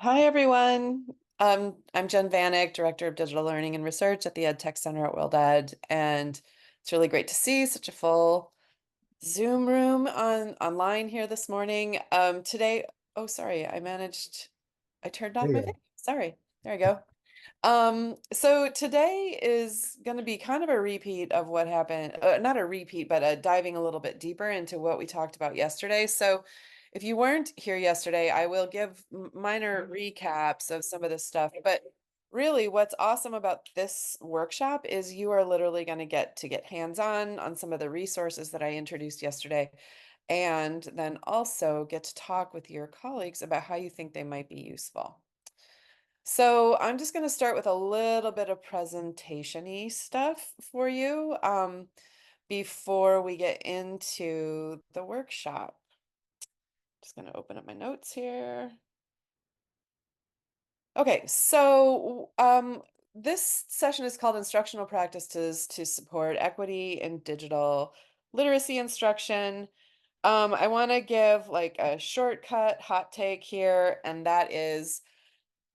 Hi, everyone. I'm Jen Vanek, Director of Digital Learning and Research at the Ed Tech Center at World Ed, and it's really great to see such a full Zoom room online here this morning. Today, oh, sorry, I turned There off you my go. video. Sorry, there we go. So today is going to be kind of a repeat of what happened, not a repeat, but diving a little bit deeper into what we talked about yesterday. So if you weren't here yesterday, I will give minor recaps of some of this stuff. But really, what's awesome about this workshop is you are literally going to get hands-on on some of the resources that I introduced yesterday, and then also get to talk with your colleagues about how you think they might be useful. So I'm just going to start with a little bit of presentation-y stuff for you before we get into the workshop. Just going to open up my notes here. Okay, so this session is called Instructional Practices to Support Equity in Digital Literacy Instruction. I want to give like a shortcut hot take here, and that is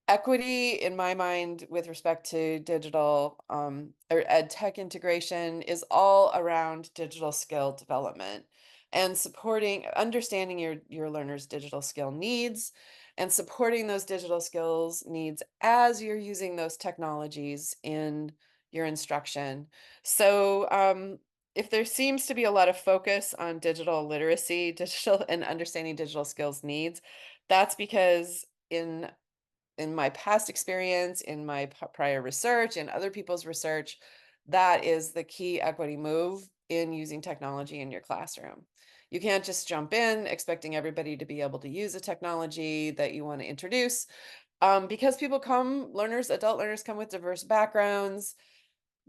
equity, in my mind, with respect to digital or ed tech integration, is all around digital skill development and supporting, understanding your learners' digital skill needs and supporting those digital skills needs as you're using those technologies in your instruction. So, if there seems to be a lot of focus on digital literacy, digital and understanding digital skills needs, that's because in my past experience, in my prior research, and other people's research, that is the key equity move in using technology in your classroom. You can't just jump in expecting everybody to be able to use a technology that you want to introduce, because adult learners come with diverse backgrounds,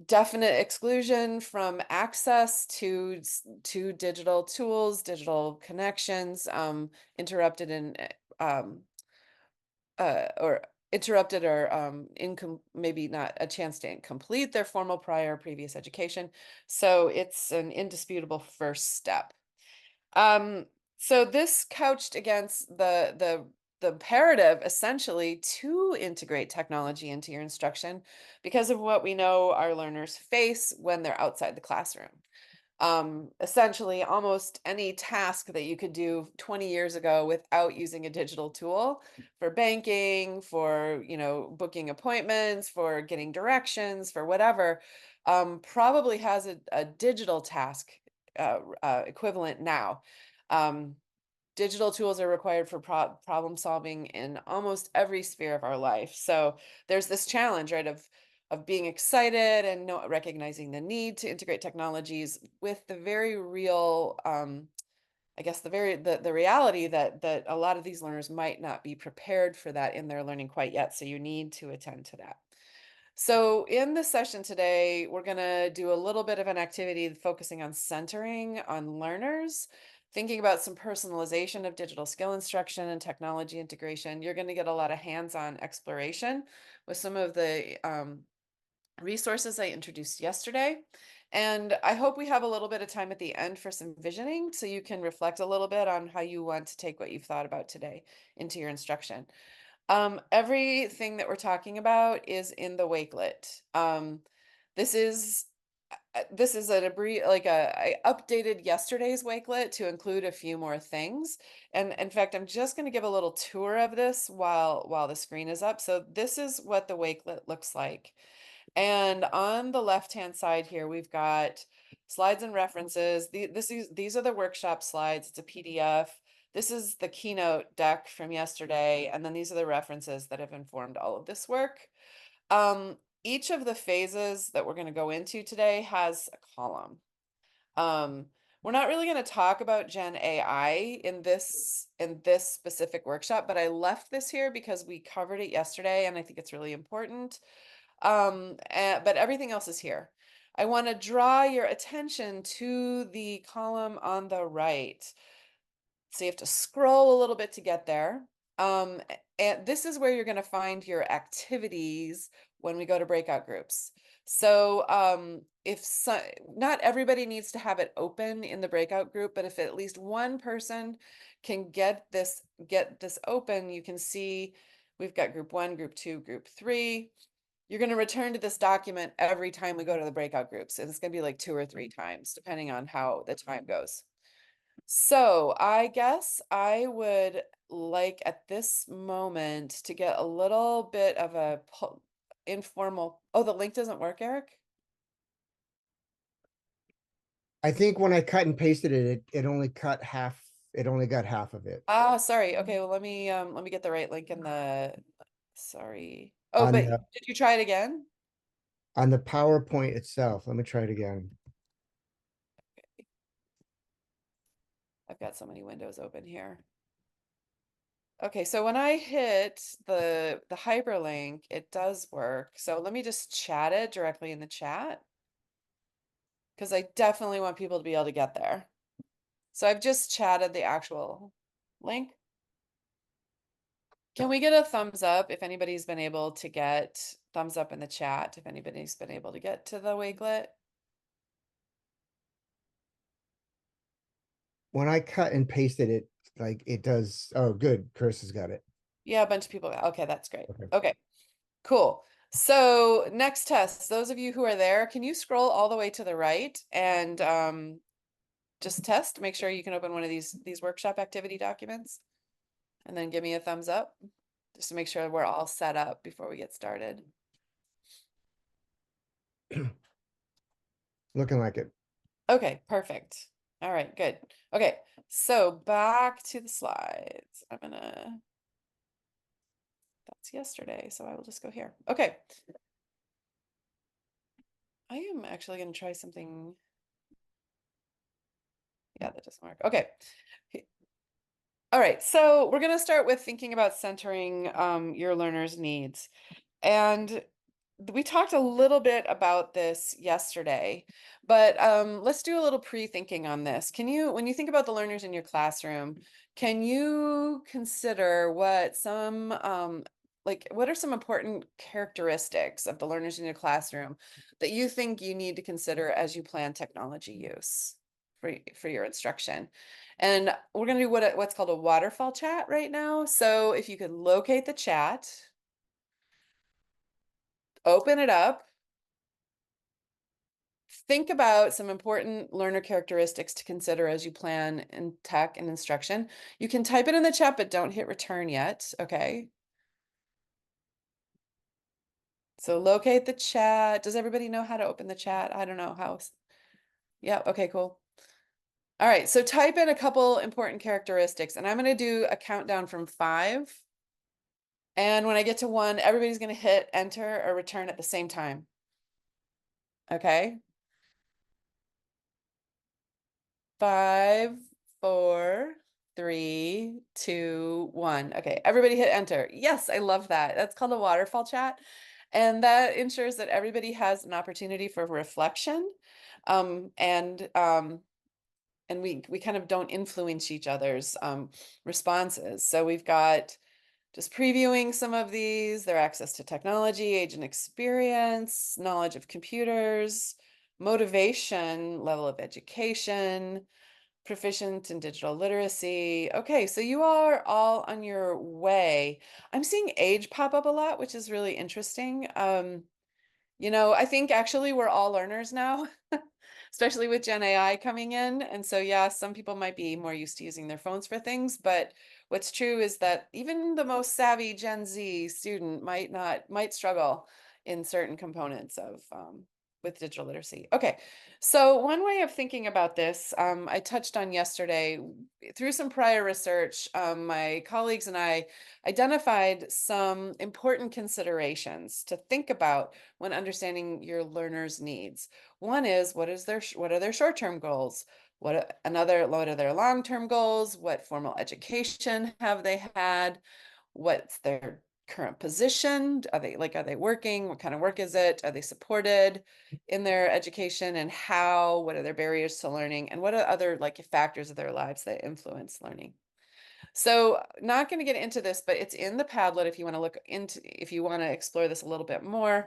definite exclusion from access to digital tools, digital connections, interrupted in or interrupted or maybe not a chance to complete their formal prior or previous education. So it's an indisputable first step. Um, so this couched against the imperative essentially to integrate technology into your instruction because of what we know our learners face when they're outside the classroom. Essentially almost any task that you could do 20 years ago without using a digital tool for banking, for, booking appointments, for getting directions, for whatever, probably has a digital task equivalent now. Um, Digital tools are required for problem solving in almost every sphere of our life. So there's this challenge, right, of being excited and recognizing the need to integrate technologies with the very real, I guess the reality that a lot of these learners might not be prepared for that in their learning quite yet. So you need to attend to that. So in this session today, we're going to do a little bit of an activity focusing on centering on learners, thinking about some personalization of digital skill instruction and technology integration. You're going to get a lot of hands-on exploration with some of the resources I introduced yesterday. And I hope we have a little bit of time at the end for some visioning so you can reflect a little bit on how you want to take what you've thought about today into your instruction. Everything that we're talking about is in the Wakelet. This is this is I updated yesterday's Wakelet to include a few more things. And in fact, I'm just going to give a little tour of this while the screen is up. So this is what the Wakelet looks like. And on the left-hand side here, we've got slides and references. These are the workshop slides. It's a PDF. This is the keynote deck from yesterday. And then these are the references that have informed all of this work. Each of the phases that we're going to go into today has a column. Um, we're not really going to talk about Gen AI in this specific workshop, but I left this here because we covered it yesterday, and I think it's really important. But everything else is here. I want to draw your attention to the column on the right. So you have to scroll a little bit to get there. And this is where you're going to find your activities when we go to breakout groups. So not everybody needs to have it open in the breakout group, but if at least one person can get this open, you can see We've got group 1, group 2, group 3. You're going to return to this document every time we go to the breakout groups. And it's going to be like 2 or 3 times, depending on how the time goes. So I guess I would like at this moment to get a little bit of a informal. Oh, the link doesn't work, Eric? I think when I cut and pasted it only cut half. It only got half of it Ah, sorry. Okay, well let me get the right link in the sorry. Oh, on but the did you try it again? PowerPoint itself. Let me try it again. I've got so many windows open here. Okay, so when I hit the hyperlink, it does work. So let me just chat it directly in the chat because I definitely want people to be able to get there. So I've just chatted the actual link. Can we get a thumbs up if anybody's been able to get thumbs up in the chat, if anybody's been able to get to the Wakelet? When I cut and pasted it, like it does. Oh, good. Chris has got it. Yeah, a bunch of people. Okay, that's great. Okay. Okay, cool. So next test, those of you who are there, can you scroll all the way to the right and just test, make sure you can open one of these workshop activity documents and then give me a thumbs up just to make sure we're all set up before we get started. Looking like it. Okay, perfect. All right, good. Okay, so back to the slides. That's yesterday, so I will just go here. Okay. I am actually going to try something. Yeah, that doesn't work. Okay. All right, so we're going to start with thinking about centering your learners' needs. And we talked a little bit about this yesterday, but let's do a little pre-thinking on this. Can you, when you think about the learners in your classroom, can you consider what some, like, what are some important characteristics of the learners in your classroom that you think you need to consider as you plan technology use for your instruction? And we're going to do what's called a waterfall chat right now. So if you could locate the chat, open it up, think about some important learner characteristics to consider as you plan in tech and instruction. You can type it in the chat, but don't hit return yet. Okay. So locate the chat. Does everybody know how to open the chat? I don't know how. Yeah. Okay, cool. All right. So type in a couple important characteristics, and I'm going to do a countdown from 5. And when I get to 1, everybody's going to hit enter or return at the same time. Okay. 5, 4, 3, 2, 1. Okay, everybody hit enter. Yes, I love that. That's called a waterfall chat. And that ensures that everybody has an opportunity for reflection. Um, and um, and we kind of don't influence each other's responses. So we've got just previewing some of these, their access to technology, age and experience, knowledge of computers, motivation, level of education, proficient in digital literacy. Okay, so you are all on your way. I'm seeing age pop up a lot, which is really interesting. I think actually we're all learners now, especially with Gen AI coming in. And so, yeah, some people might be more used to using their phones for things, but what's true is that even the most savvy Gen Z student might struggle in certain components of with digital literacy. Okay, so one way of thinking about this, I touched on yesterday through some prior research. My colleagues and I identified some important considerations to think about when understanding your learner's needs. One is what are their short-term goals? What are their long-term goals? What formal education have they had? What's their current position? Are they working? What kind of work is it? Are they supported in their education and how? What are their barriers to learning? And what are other like factors of their lives that influence learning? So not going to get into this, but it's in the Padlet if you want to explore this a little bit more.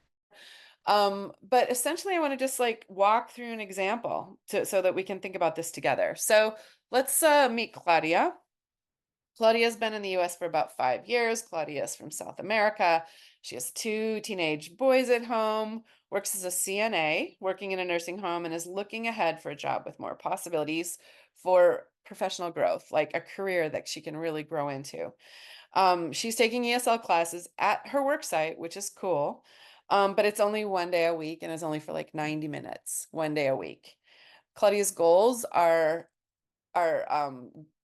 But essentially I want to just like walk through an example so that we can think about this together. So let's meet Claudia. Claudia's been in the US for about 5 years. Claudia is from South America. She has two teenage boys at home, works as a CNA, working in a nursing home, and is looking ahead for a job with more possibilities for professional growth, like a career that she can really grow into. She's taking ESL classes at her work site, which is cool. But it's only 1 day a week and it's only for like 90 minutes, 1 day a week. Claudia's goals are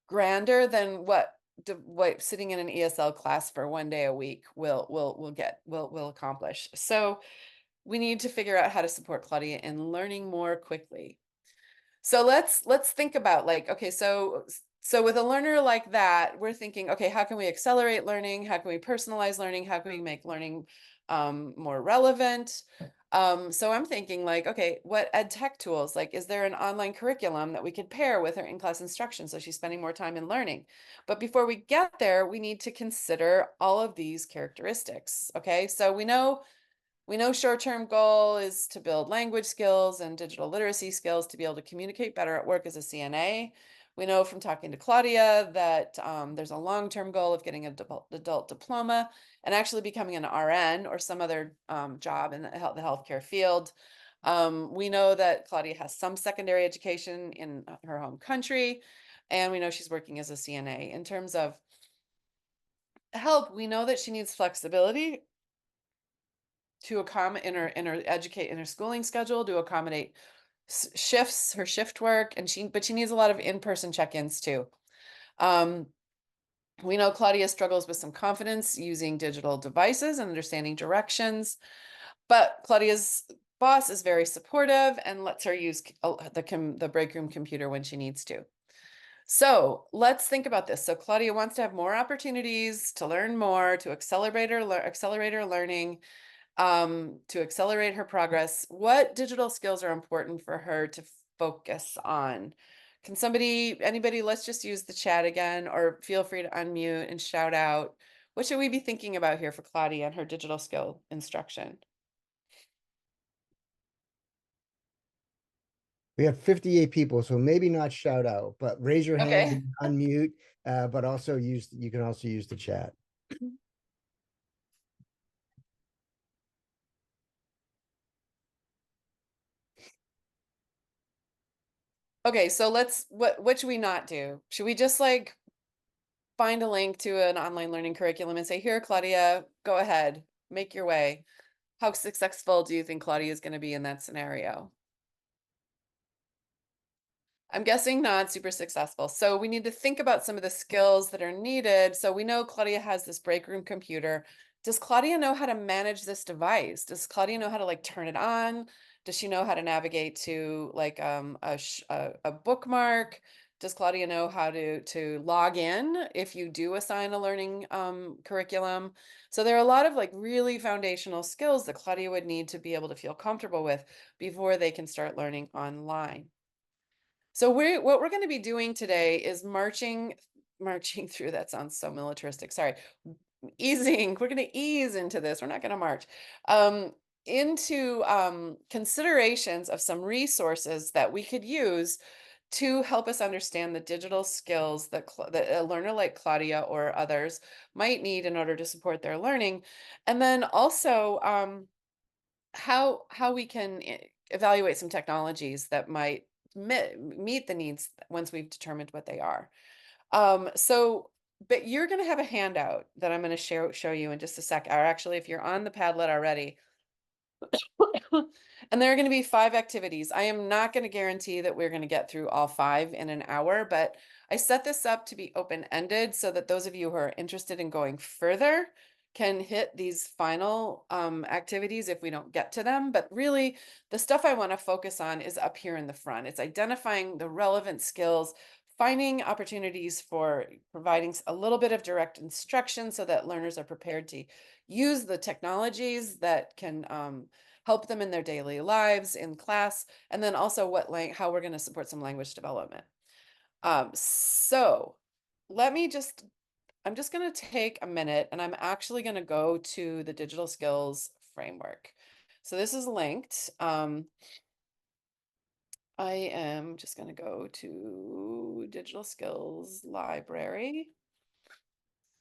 grander than what sitting in an ESL class for 1 day a week will accomplish. So we need to figure out how to support Claudia in learning more quickly. So let's think about like, okay, so with a learner like that, we're thinking, okay, how can we accelerate learning? How can we personalize learning? How can we make learning more relevant? So I'm thinking like, okay, what ed tech tools? Like, is there an online curriculum that we could pair with her in-class instruction so she's spending more time in learning? But before we get there, we need to consider all of these characteristics. Okay, so we know short-term goal is to build language skills and digital literacy skills to be able to communicate better at work as a CNA. We know from talking to Claudia that there's a long-term goal of getting an adult diploma and actually becoming an RN or some other job in the healthcare field. We know that Claudia has some secondary education in her home country, and we know she's working as a CNA. In terms of help, we know that she needs flexibility to accommodate in her schooling schedule to accommodate shifts, her shift work, and she needs a lot of in-person check-ins too. Um, we know Claudia struggles with some confidence using digital devices and understanding directions, but Claudia's boss is very supportive and lets her use the break room computer when she needs to. So let's think about this. So Claudia wants to have more opportunities to learn more, to accelerate her learning, to accelerate her progress. What digital skills are important for her to focus on? Can anybody, let's just use the chat again, or feel free to unmute and shout out. What should we be thinking about here for Claudia and her digital skill instruction? We have 58 people, so maybe not shout out, but raise your hand Okay. and unmute, but also you can also use the chat. Okay, so what should we not do? Should we just like find a link to an online learning curriculum and say, here, Claudia, go ahead, make your way? How successful do you think Claudia is going to be in that scenario? I'm guessing not super successful. So we need to think about some of the skills that are needed. So we know Claudia has this break room computer. Does Claudia know how to manage this device? Does Claudia know how to like turn it on? Does she know how to navigate to like a bookmark? Does Claudia know how to log in if you do assign a learning curriculum? So there are a lot of like really foundational skills that Claudia would need to be able to feel comfortable with before they can start learning online. So what we're going to be doing today is marching through. That sounds so militaristic. Sorry. Easing. We're going to ease into this. We're not going to march. Into considerations of some resources that we could use to help us understand the digital skills that a learner like Claudia or others might need in order to support their learning. And then also how we can evaluate some technologies that might meet the needs once we've determined what they are. But you're going to have a handout that I'm going to show you in just a sec. Or actually, if you're on the Padlet already, and there are going to be 5 activities. I am not going to guarantee that we're going to get through all 5 in an hour, but I set this up to be open-ended so that those of you who are interested in going further can hit these final activities if we don't get to them. But really, the stuff I want to focus on is up here in the front. It's identifying the relevant skills, finding opportunities for providing a little bit of direct instruction so that learners are prepared to use the technologies that can help them in their daily lives in class, and then also how we're going to support some language development. So I'm just going to take a minute and I'm actually going to go to the digital skills framework. So this is linked. I am just going to go to digital skills library.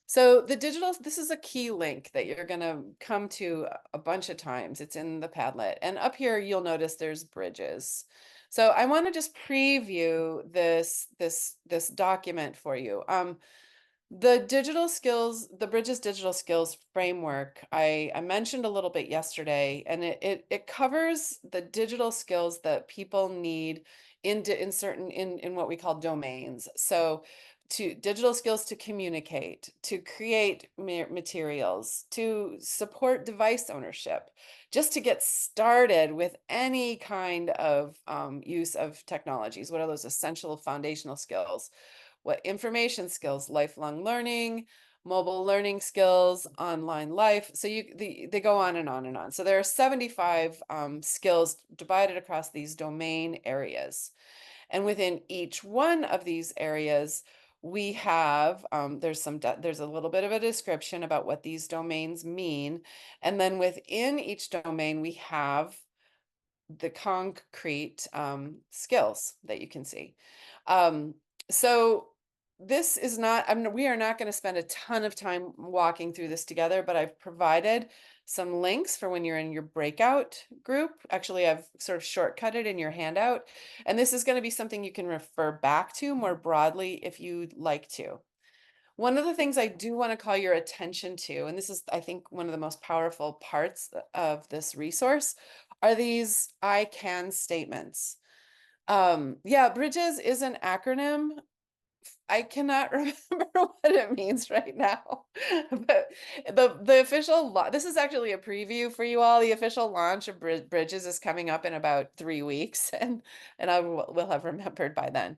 So this is a key link that you're going to come to a bunch of times. It's in the Padlet. And up here, you'll notice there's bridges. So I want to just preview this document for you. The Bridges digital skills framework, I mentioned a little bit yesterday, and it covers the digital skills that people need in certain in what we call domains. So to digital skills to communicate, to create materials, to support device ownership, just to get started with any kind of use of technologies. What are those essential foundational skills? What information skills, lifelong learning, mobile learning skills, online life. So they go on and on and on. So there are 75 skills divided across these domain areas. And within each one of these areas, we have there's a little bit of a description about what these domains mean. And then within each domain, we have the concrete skills that you can see. Um, so this is not, we are not going to spend a ton of time walking through this together, but I've provided some links for when you're in your breakout group. Actually, I've sort of shortcutted in your handout, and this is going to be something you can refer back to more broadly if you'd like to. One of the things I do want to call your attention to, and this is, I think, one of the most powerful parts of this resource, are these I can statements. Yeah, Bridges is an acronym. I cannot remember what it means right now. But the official this is actually a preview for you all. The official launch of Bridges is coming up in about 3 weeks, and I will have remembered by then.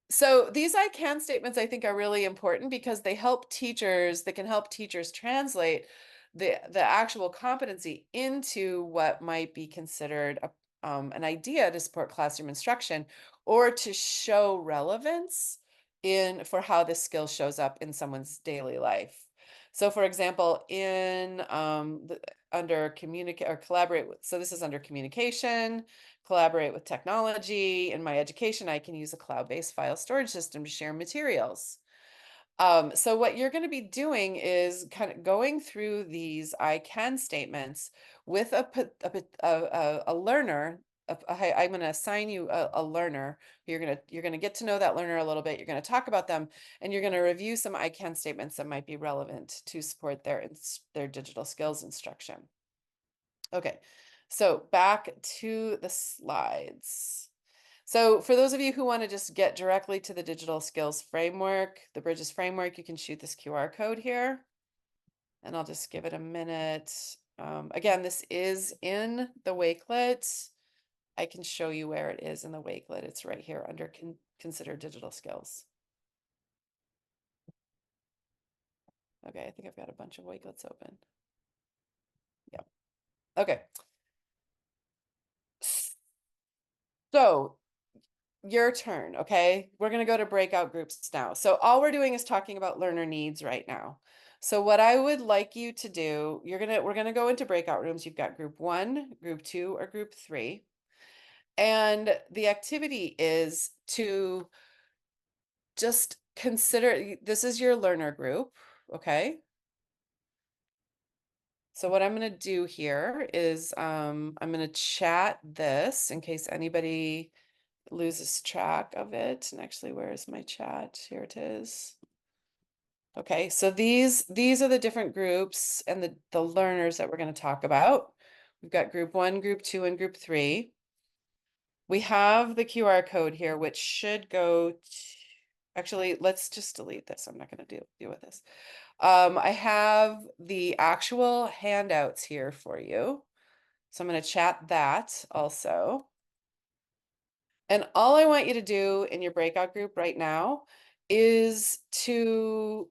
So these I can statements I think are really important because they can help teachers translate the actual competency into what might be considered an idea to support classroom instruction or to show relevance for how this skill shows up in someone's daily life. So for example, under communicate or collaborate with, so this is under communication, collaborate with technology. In my education, I can use a cloud-based file storage system to share materials. So what you're going to be doing is kind of going through these I can statements with a learner. I'm going to assign you a learner. You're going to get to know that learner a little bit. You're going to talk about them, and you're going to review some I can statements that might be relevant to support their digital skills instruction. Okay, so back to the slides. So for those of you who want to just get directly to the digital skills framework, the Bridges framework, you can shoot this QR code here, and I'll just give it a minute. Again, this is in the Wakelet. I can show you where it is in the Wakelet. It's right here under Consider Digital Skills. Okay, I think I've got a bunch of Wakelets open. Yep. Okay. So your turn, okay? We're going to go to breakout groups now. So all we're doing is talking about learner needs right now. So what I would like you to do, we're going to go into breakout rooms. You've got group 1, group 2, or group 3. And the activity is to just consider, this is your learner group, okay? So what I'm going to do here is I'm going to chat this in case anybody loses track of it. And actually, where is my chat? Here it is. Okay, so these are the different groups and the learners that we're going to talk about. We've got group 1, group 2, and group 3. We have the QR code here, which should go to, actually, let's just delete this. I'm not going to deal with this. I have the actual handouts here for you. So I'm going to chat that also. And all I want you to do in your breakout group right now is to,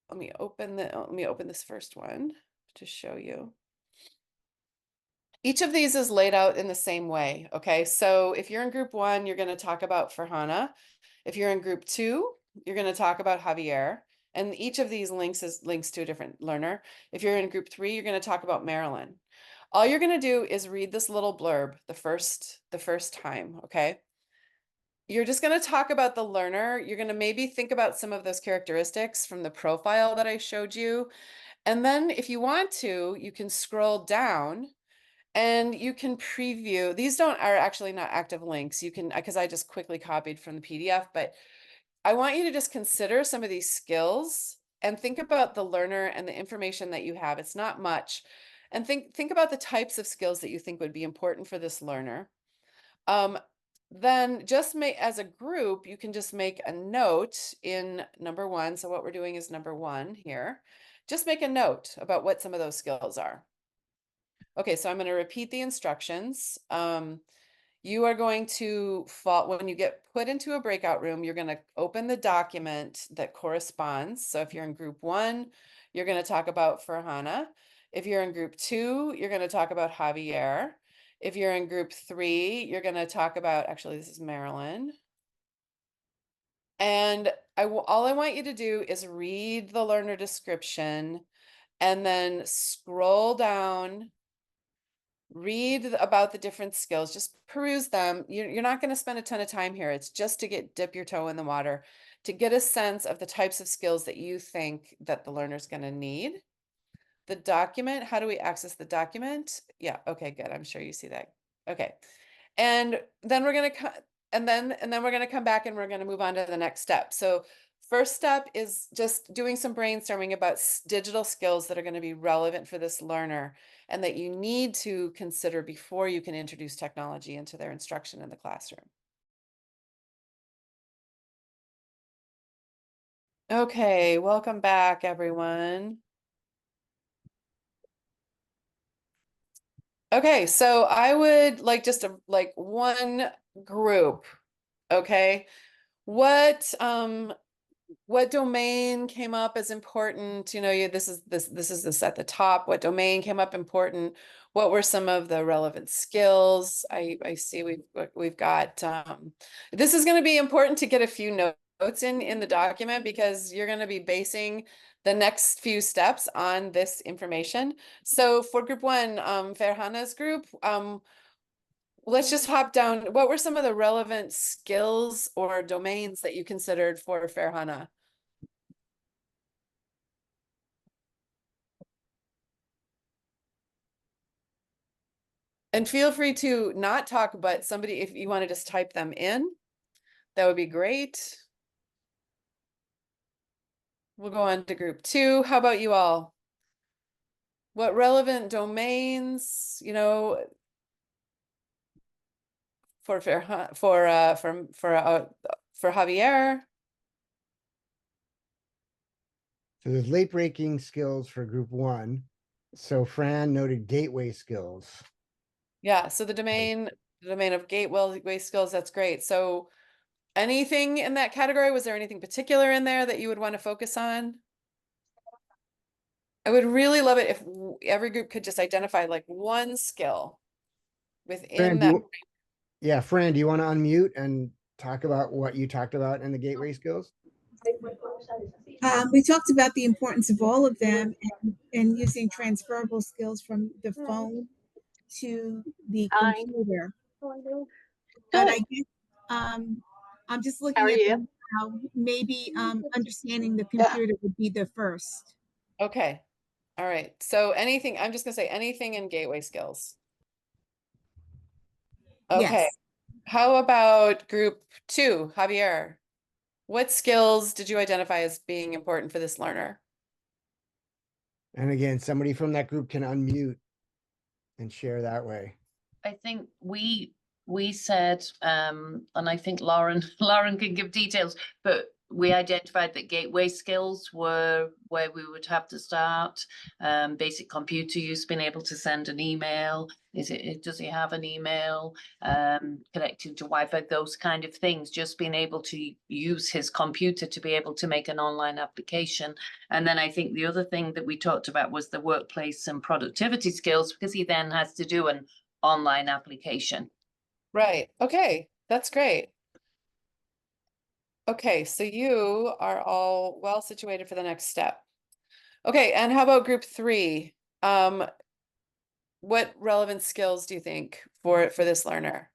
let me open this first one to show you. Each of these is laid out in the same way, okay? So if you're in group 1, you're going to talk about Farhana. If you're in group 2, you're going to talk about Javier. And each of these links to a different learner. If you're in group 3, you're going to talk about Marilyn. All you're going to do is read this little blurb the first time, okay? you're just going to talk about the learner. You're going to maybe think about some of those characteristics from the profile that I showed you. And then if you want to, you can scroll down and you can preview. These are actually not active links. You can, because I just quickly copied from the PDF, but I want you to just consider some of these skills and think about the learner and the information that you have. It's not much. And think about the types of skills that you think would be important for this learner. Um, then just make, as a group, you can just make a note in number 1. So what we're doing is number 1 here. Just make a note about what some of those skills are. Okay, so I'm going to repeat the instructions. You are going to when you get put into a breakout room, you're going to open the document that corresponds. So if you're in group 1, you're going to talk about Farhana. If you're in group 2, you're going to talk about Javier. If you're in group 3, you're going to talk about, actually, this is Marilyn. And all I want you to do is read the learner description and then scroll down, read about the different skills, just peruse them. You're not going to spend a ton of time here. It's just to dip your toe in the water, to get a sense of the types of skills that you think that the learner's going to need. The document, how do we access the document? Yeah, okay, good. I'm sure you see that. Okay. And then we're going to and then we're going to come back and we're going to move on to the next step. So first step is just doing some brainstorming about digital skills that are going to be relevant for this learner and that you need to consider before you can introduce technology into their instruction in the classroom. Okay, welcome back, everyone. Okay, so I would like just like one group, okay? What domain came up as important? You know, this is at the top. What domain came up important? What were some of the relevant skills? I see we've got this is going to be important to get a few notes in the document because you're going to be basing the next few steps on this information. So for group 1, Ferhana's group, let's just hop down. What were some of the relevant skills or domains that you considered for Ferhana? And feel free to not talk, but somebody, if you want to just type them in, that would be great. We'll go on to group 2. How about you all? What relevant domains, you know, for Javier? So there's late breaking skills for group 1. So Fran noted gateway skills. Yeah, so the domain of gateway skills, that's great. So anything in that category? Was there anything particular in there that you would want to focus on? I would really love it if every group could just identify like one skill Fran, within that. yeah, Fran, do you want to unmute and talk about what you talked about in the gateway skills? We talked about the importance of all of them and using transferable skills from the phone to the computer. But I guess I'm just looking at how maybe understanding the computer would be the first. Okay. All right. So anything, I'm just gonna say anything in gateway skills. Okay. Yes. How about group 2, Javier? What skills did you identify as being important for this learner? And again, somebody from that group can unmute and share that way. I think we said, and I think Lauren Lauren can give details, but we identified that gateway skills were where we would have to start. Basic computer use, being able to send an email. Does he have an email? Connecting to Wi-Fi, those kind of things. Just being able to use his computer to be able to make an online application. And then I think the other thing that we talked about was the workplace and productivity skills, because he then has to do an online application. Right. Okay. That's great. Okay. So you are all well situated for the next step. Okay. And how about group 3? What relevant skills do you think for this learner?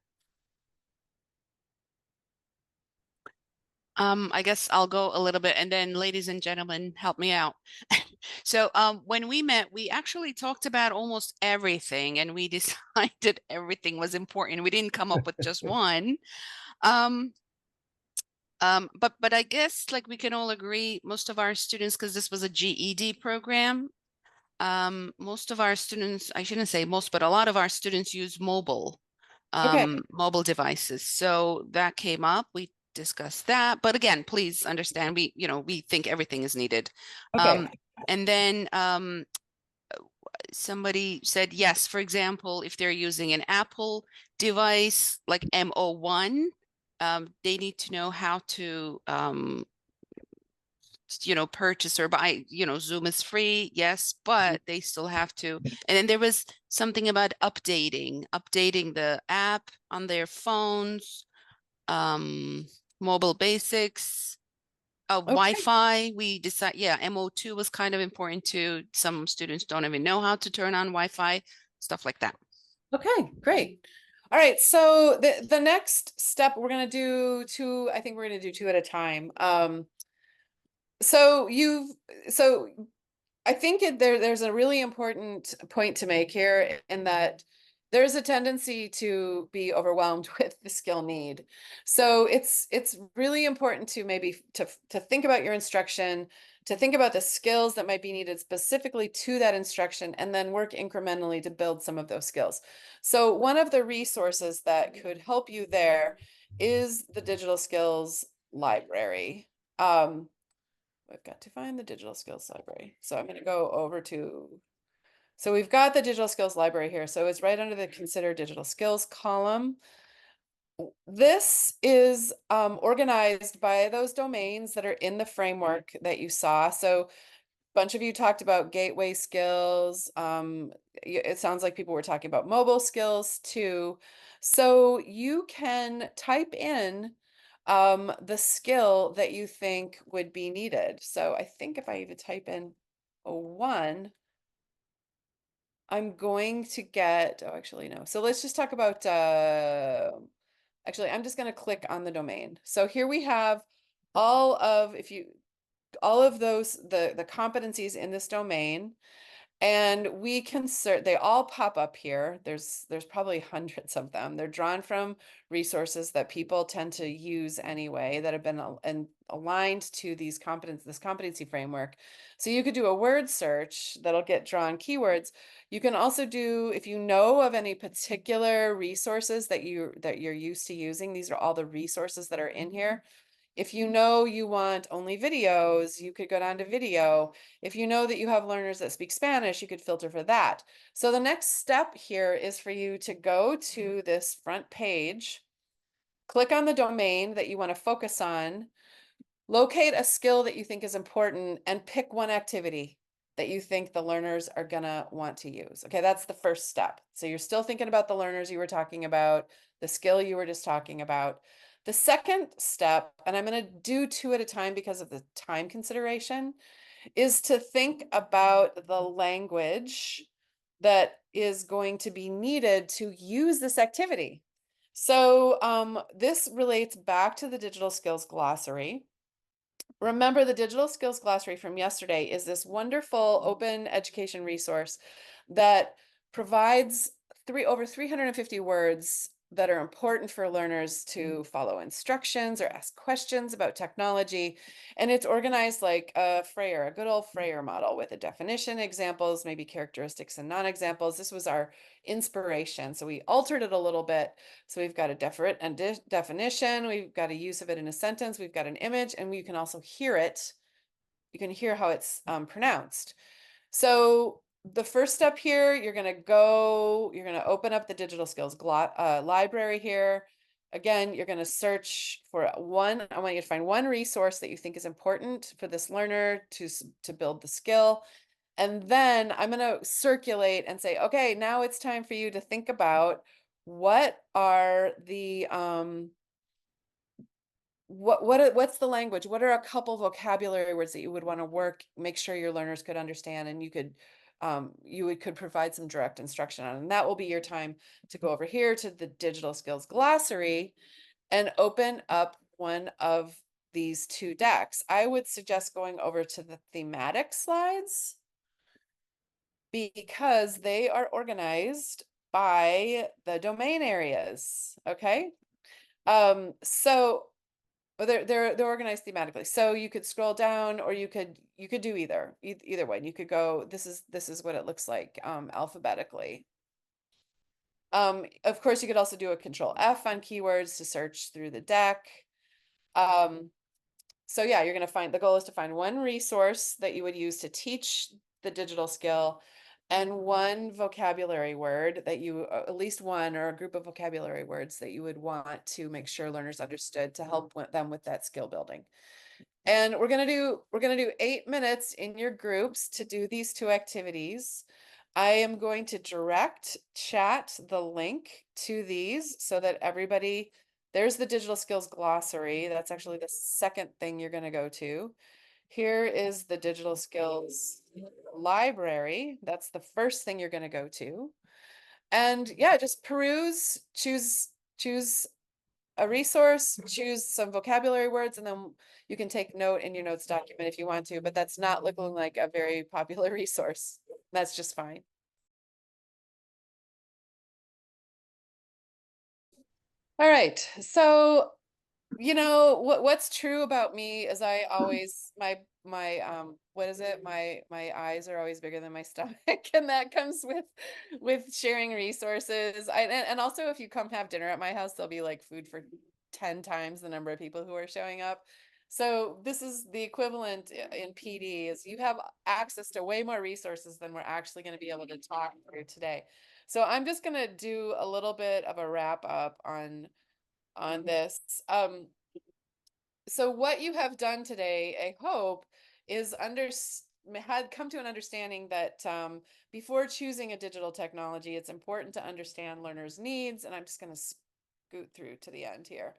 I guess I'll go a little bit and then ladies and gentlemen, help me out. So when we met, we actually talked about almost everything and we decided everything was important. We didn't come up with just one. Um, but I guess like we can all agree, most of our students, because this was a GED program, most of our students, I shouldn't say most, but a lot of our students use Okay. mobile devices. So that came up. We discussed that. But again, please understand, we think everything is needed. Okay. And then somebody said, yes, for example, if they're using an Apple device like M01, they need to know how to purchase or buy, Zoom is free, yes, but they still have to. And then there was something about updating the app on their phones, mobile basics, Okay. Wi-Fi. We decide, yeah, MO2 was kind of important too. Some students don't even know how to turn on Wi-Fi, stuff like that. Okay, great. All right, so the next step we're gonna do two, I think we're gonna do two at a time. So I think there's a really important point to make here in that there's a tendency to be overwhelmed with the skill need. So it's really important to maybe to think about your instruction, to think about the skills that might be needed specifically to that instruction, and then work incrementally to build some of those skills. So one of the resources that could help you there is the digital skills library. I've got to find the digital skills library. So I'm going to go over to, so we've got the digital skills library here. So it's right under the consider digital skills column. This is organized by those domains that are in the framework that you saw. So bunch of you talked about gateway skills. It sounds like people were talking about mobile skills too. So you can type in the skill that you think would be needed. So I think if I even type in a 1, I'm going to get, oh, actually, no. So let's just talk about, actually, I'm just going to click on the domain. So here we have all of, all of those, the competencies in this domain. And we can they all pop up here. There's probably hundreds of them. They're drawn from resources that people tend to use anyway that have been aligned to this competency framework. So you could do a word search that'll get drawn keywords. You can also do, if you know of any particular resources that you're used to using, these are all the resources that are in here. If you know you want only videos, you could go down to video. If you know that you have learners that speak Spanish, you could filter for that. So the next step here is for you to go to this front page, click on the domain that you want to focus on, locate a skill that you think is important, and pick one activity that you think the learners are gonna want to use. Okay, that's the first step. So you're still thinking about the learners you were talking about, the skill you were just talking about. The second step, and I'm going to do two at a time because of the time consideration, is to think about the language that is going to be needed to use this activity. So this relates back to the digital skills glossary. Remember, the digital skills glossary from yesterday is this wonderful open education resource that provides over 350 words that are important for learners to follow instructions or ask questions about technology. And it's organized like a good old Freyer model with a definition, examples, maybe characteristics and non-examples. This was our inspiration. So we altered it a little bit. So we've got a definition, we've got a use of it in a sentence, we've got an image, and we can also hear it. You can hear how it's pronounced. So the first step here, you're going to open up the digital skills library here. Again, you're going to search for I want you to find one resource that you think is important for this learner to build the skill. And then I'm going to circulate and say, okay, now it's time for you to think about what are the what's the language? What are a couple vocabulary words that you would want to make sure your learners could understand, and you could provide some direct instruction on, and that will be your time to go over here to the digital skills glossary and open up one of these two decks, I would suggest going over to the thematic slides because they are organized by the domain areas. Okay. So they're organized thematically. So you could scroll down, or you could do either way. You could go, this is what it looks like alphabetically. Of course, you could also do a Control F on keywords to search through the deck. So yeah, you're going to find, the goal is to find one resource that you would use to teach the digital skill, and one vocabulary word that you, at least one, or a group of vocabulary words that you would want to make sure learners understood to help them with that skill building. And we're going to do 8 minutes in your groups to do these two activities. I am going to direct chat the link to these so that everybody, there's the digital skills glossary. That's actually the second thing you're going to go to. Here is the digital skills library. That's the first thing you're going to go to. And yeah, just peruse, choose a resource, choose some vocabulary words, and then you can take note in your notes document if you want to, but that's not looking like a very popular resource. That's just fine. All right. So, you know, what's true about me is I always, my what is it? My eyes are always bigger than my stomach, and that comes with sharing resources. And also, if you come have dinner at my house, there'll be like food for 10 times the number of people who are showing up. So this is the equivalent in PD, is you have access to way more resources than we're actually going to be able to talk through today. So I'm just going to do a little bit of a wrap up on this. So what you have done today, I hope, is had come to an understanding that before choosing a digital technology, it's important to understand learners' needs. And I'm just going to scoot through to the end here.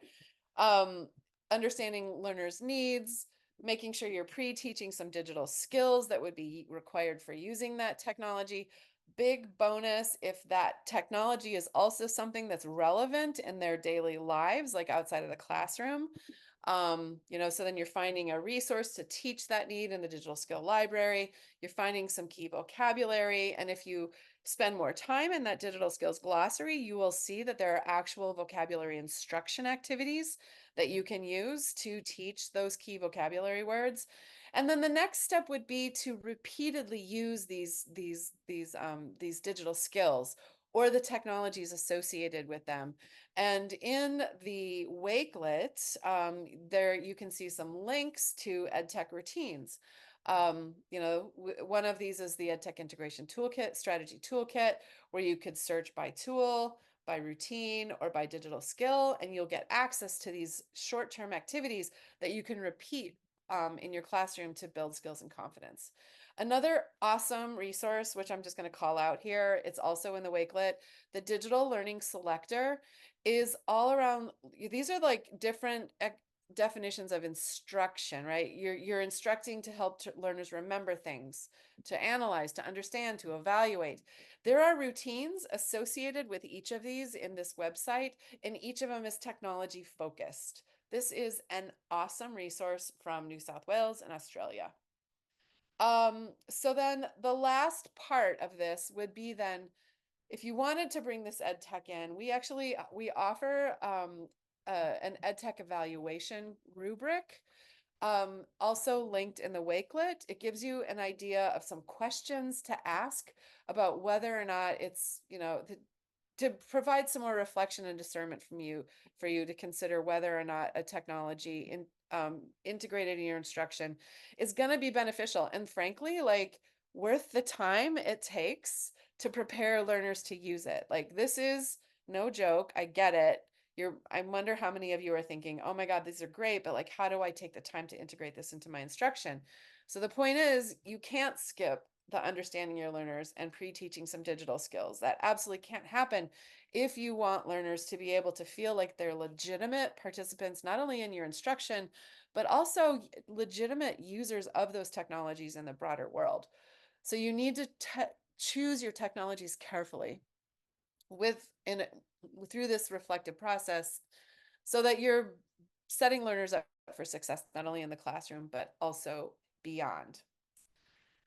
Understanding learners' needs, making sure you're pre-teaching some digital skills that would be required for using that technology. Big bonus if that technology is also something that's relevant in their daily lives, like outside of the classroom. You know, so then you're finding a resource to teach that need in the digital skill library. You're finding some key vocabulary. And if you spend more time in that digital skills glossary, you will see that there are actual vocabulary instruction activities that you can use to teach those key vocabulary words. And then the next step would be to repeatedly use these digital skills or the technologies associated with them. And in the Wakelet, there you can see some links to EdTech routines. You know, one of these is the EdTech Integration Toolkit, Strategy Toolkit, where you could search by tool, by routine, or by digital skill, and you'll get access to these short-term activities that you can repeat in your classroom to build skills and confidence. Another awesome resource, which I'm just going to call out here, it's also in the Wakelet, the Digital Learning Selector is all around. These are like different definitions of instruction, right? You're instructing to help learners remember things, to analyze, to understand, to evaluate. There are routines associated with each of these in this website, and each of them is technology focused. This is an awesome resource from New South Wales and Australia. So then the last part of this would be then, if you wanted to bring this ed tech in, we offer an ed tech evaluation rubric, also linked in the Wakelet. It gives you an idea of some questions to ask about whether or not it's, you know, to provide some more reflection and discernment from you, for you to consider whether or not a technology integrated in your instruction is going to be beneficial and, frankly, like, worth the time it takes to prepare learners to use it. Like, this is no joke. I get it. I wonder how many of you are thinking, oh my God, these are great, but like, how do I take the time to integrate this into my instruction? So the point is, you can't skip the understanding your learners and pre-teaching some digital skills. That absolutely can't happen if you want learners to be able to feel like they're legitimate participants, not only in your instruction, but also legitimate users of those technologies in the broader world. So you need to choose your technologies carefully through this reflective process, so that you're setting learners up for success, not only in the classroom, but also beyond.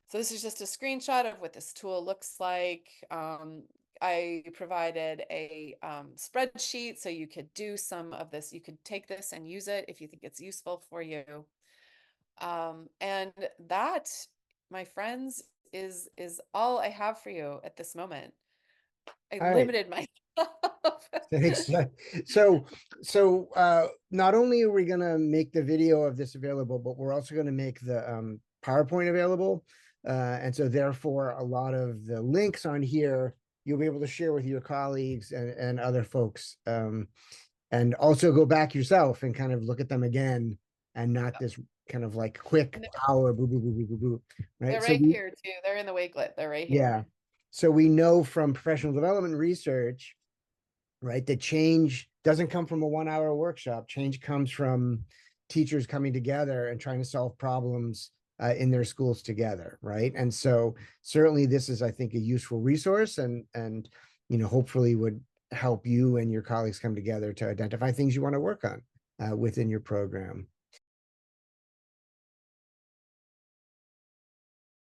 So this is just a screenshot of what this tool looks like. I provided a spreadsheet so you could do some of this. You could take this and use it if you think it's useful for you. And that, my friends, is all I have for you at this moment. I All right. limited myself. Thanks. So not only are we gonna make the video of this available, but we're also gonna make the PowerPoint available. And so therefore a lot of the links on here you'll be able to share with your colleagues and other folks. And also go back yourself and kind of look at them again, and not this kind of like quick hour boo boo boo boo boo boo. Right. They're So right here too. They're in the Wakelet. They're right here. yeah. So we know from professional development research, right, that change doesn't come from a 1 hour workshop. Change comes from teachers coming together and trying to solve problems in their schools together, right? And so certainly this is, I think, a useful resource, and you know, hopefully would help you and your colleagues come together to identify things you want to work on within your program.